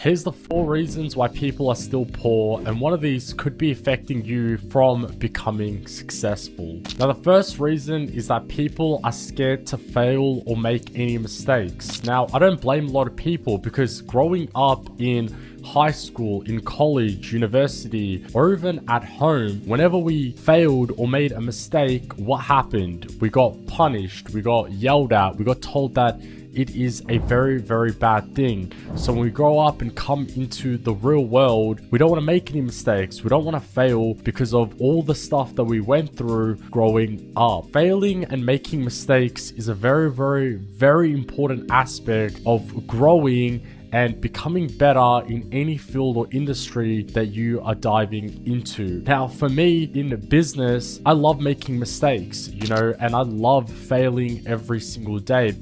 Here's the 4 reasons why people are still poor, and one of these could be affecting you from becoming successful. Now, the first reason is that people are scared to fail or make any mistakes. Now, I don't blame a lot of people because growing up in high school, in college, university, or even at home, whenever we failed or made a mistake, what happened? We got punished, we got yelled at, we got told that it is a very, very bad thing. So when we grow up and come into the real world, we don't want to make any mistakes. We don't want to fail because of all the stuff that we went through growing up. Failing and making mistakes is a very, very, very important aspect of growing and becoming better in any field or industry that you are diving into. Now, for me in business, I love making mistakes, and I love failing every single day.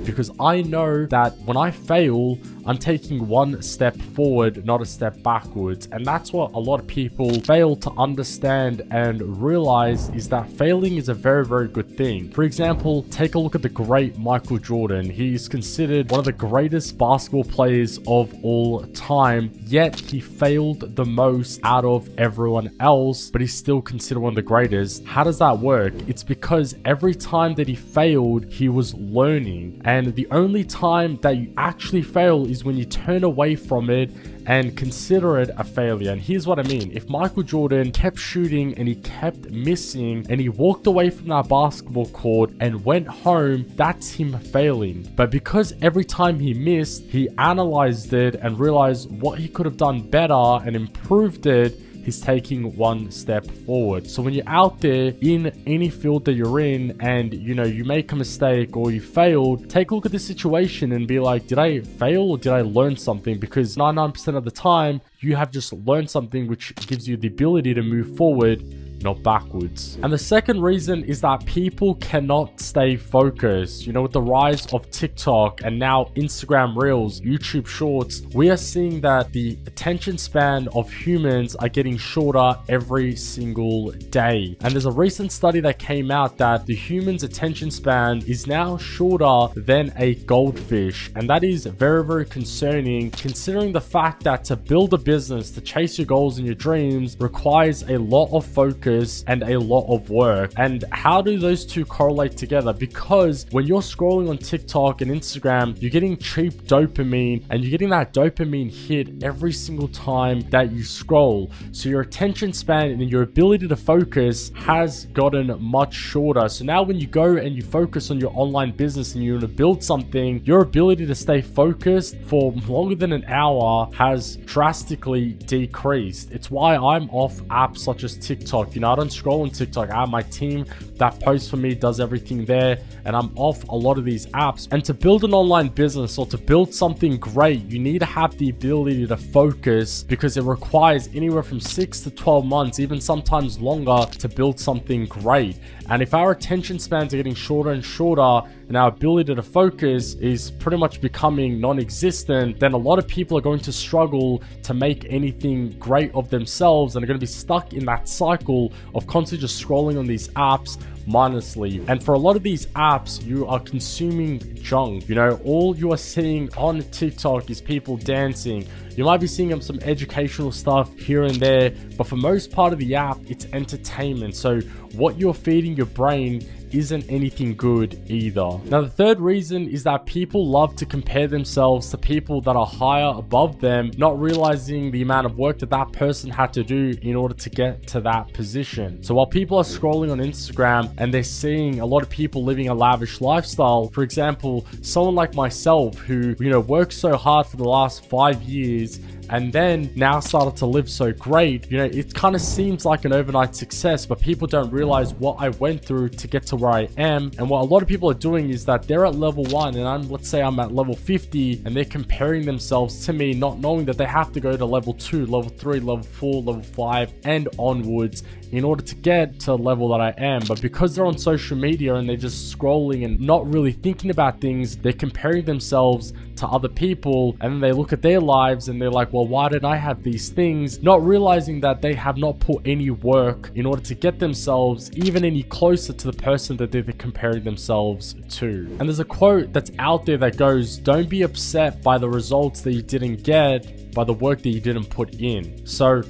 Because I know that when I fail, I'm taking one step forward, not a step backwards. And that's what a lot of people fail to understand and realize, is that failing is a very, very good thing. For example, take a look at the great Michael Jordan. He's considered one of the greatest basketball players of all time, yet he failed the most out of everyone else, but he's still considered one of the greatest. How does that work? It's because every time that he failed, he was learning. And the only time that you actually fail is when you turn away from it and consider it a failure. And here's what I mean. If Michael Jordan kept shooting and he kept missing and he walked away from that basketball court and went home, that's him failing. But because every time he missed, he analyzed it and realized what he could have done better and improved it, he's taking one step forward. So when you're out there in any field that you're in and you make a mistake or you failed, take a look at the situation and be like, did I fail or did I learn something? Because 99% of the time you have just learned something, which gives you the ability to move forward, not backwards. And the second reason is that people cannot stay focused. With the rise of TikTok and now Instagram Reels, YouTube Shorts, we are seeing that the attention span of humans are getting shorter every single day. And there's a recent study that came out that the human's attention span is now shorter than a goldfish. And that is very, very concerning, considering the fact that to build a business, to chase your goals and your dreams requires a lot of focus and a lot of work. And how do those two correlate together? Because when you're scrolling on TikTok and Instagram, you're getting cheap dopamine, and you're getting that dopamine hit every single time that you scroll. So your attention span and your ability to focus has gotten much shorter. So now when you go and you focus on your online business and you want to build something, your ability to stay focused for longer than an hour has drastically decreased. It's why I'm off apps such as TikTok. I don't scroll on TikTok. I have my team that posts for me, does everything there, and I'm off a lot of these apps. And to build an online business or to build something great, you need to have the ability to focus, because it requires anywhere from 6 to 12 months, even sometimes longer, to build something great. And if our attention spans are getting shorter and shorter and our ability to focus is pretty much becoming non-existent, then a lot of people are going to struggle to make anything great of themselves, and are going to be stuck in that cycle of constantly just scrolling on these apps mindlessly. And for a lot of these apps, you are consuming junk. All you are seeing on TikTok is people dancing. You might be seeing some educational stuff here and there, but for most part of the app, it's entertainment. So what you're feeding your brain isn't anything good either. Now, the third reason is that people love to compare themselves to people that are higher above them, not realizing the amount of work that that person had to do in order to get to that position. So while people are scrolling on Instagram and they're seeing a lot of people living a lavish lifestyle, for example, someone like myself who, worked so hard for the last 5 years and then now started to live so great, it kind of seems like an overnight success, but people don't realize what I went through to get to where I am. And what a lot of people are doing is that they're at level 1 and let's say I'm at level 50, and they're comparing themselves to me, not knowing that they have to go to level 2, level 3, level 4, level 5 and onwards in order to get to a level that I am. But because they're on social media and they're just scrolling and not really thinking about things, they're comparing themselves to other people, and then they look at their lives and they're like, well, why didn't I have these things? Not realizing that they have not put any work in order to get themselves even any closer to the person that they're comparing themselves to. And there's a quote that's out there that goes, don't be upset by the results that you didn't get, by the work that you didn't put in. So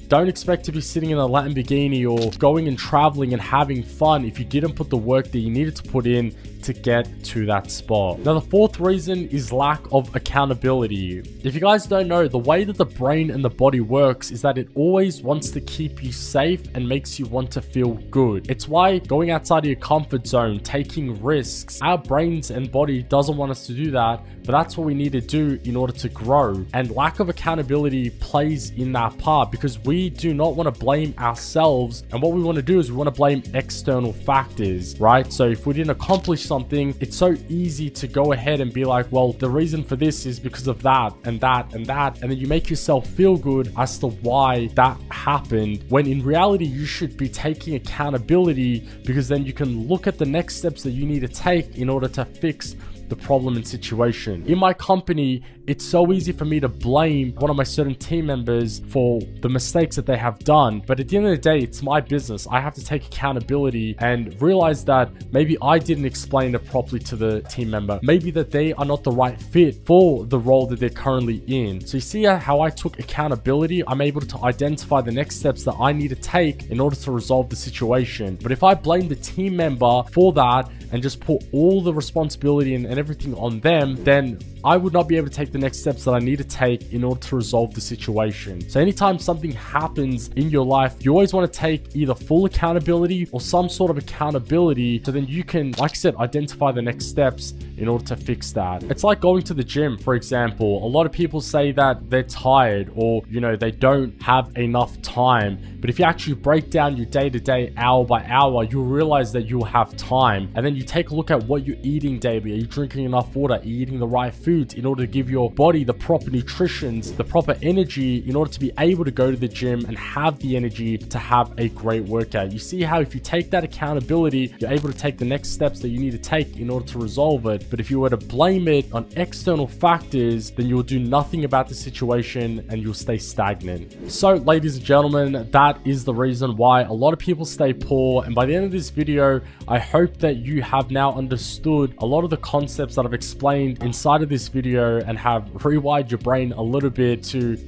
don't expect to be sitting in a Lamborghini or going and traveling and having fun if you didn't put the work that you needed to put in to get to that spot. Now, the fourth reason is lack of accountability. If you guys don't know, the way that the brain and the body works is that it always wants to keep you safe and makes you want to feel good. It's why going outside of your comfort zone, taking risks, our brains and body doesn't want us to do that, but that's what we need to do in order to grow. And lack of accountability plays in that part because we do not want to blame ourselves. And what we want to do is we want to blame external factors, right? So if we didn't accomplish something, it's so easy to go ahead and be like, well, the reason for this is because of that and that and that. And then you make yourself feel good as to why that happened, when in reality, you should be taking accountability, because then you can look at the next steps that you need to take in order to fix the problem and situation. In my company, it's so easy for me to blame one of my certain team members for the mistakes that they have done. But at the end of the day, it's my business. I have to take accountability and realize that maybe I didn't explain it properly to the team member. Maybe that they are not the right fit for the role that they're currently in. So you see how I took accountability? I'm able to identify the next steps that I need to take in order to resolve the situation. But if I blame the team member for that and just put all the responsibility and everything on them, then I would not be able to take the next steps that I need to take in order to resolve the situation. So anytime something happens in your life, you always want to take either full accountability or some sort of accountability, so then you can, like I said, identify the next steps in order to fix that. It's like going to the gym, for example. A lot of people say that they're tired or, they don't have enough time. But if you actually break down your day-to-day, hour by hour, you'll realize that you'll have time. And then you take a look at what you're eating daily. Are you drinking enough water? Are you eating the right foods in order to give your body the proper nutrition, the proper energy in order to be able to go to the gym and have the energy to have a great workout? You see how if you take that accountability, you're able to take the next steps that you need to take in order to resolve it. But if you were to blame it on external factors, then you'll do nothing about the situation and you'll stay stagnant. So, ladies and gentlemen, that is the reason why a lot of people stay poor. And by the end of this video, I hope that you have now understood a lot of the concepts that I've explained inside of this video and have rewired your brain a little bit to,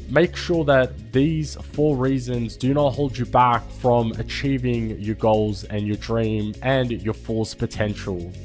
make sure that these 4 reasons do not hold you back from achieving your goals and your dream and your fullest potential.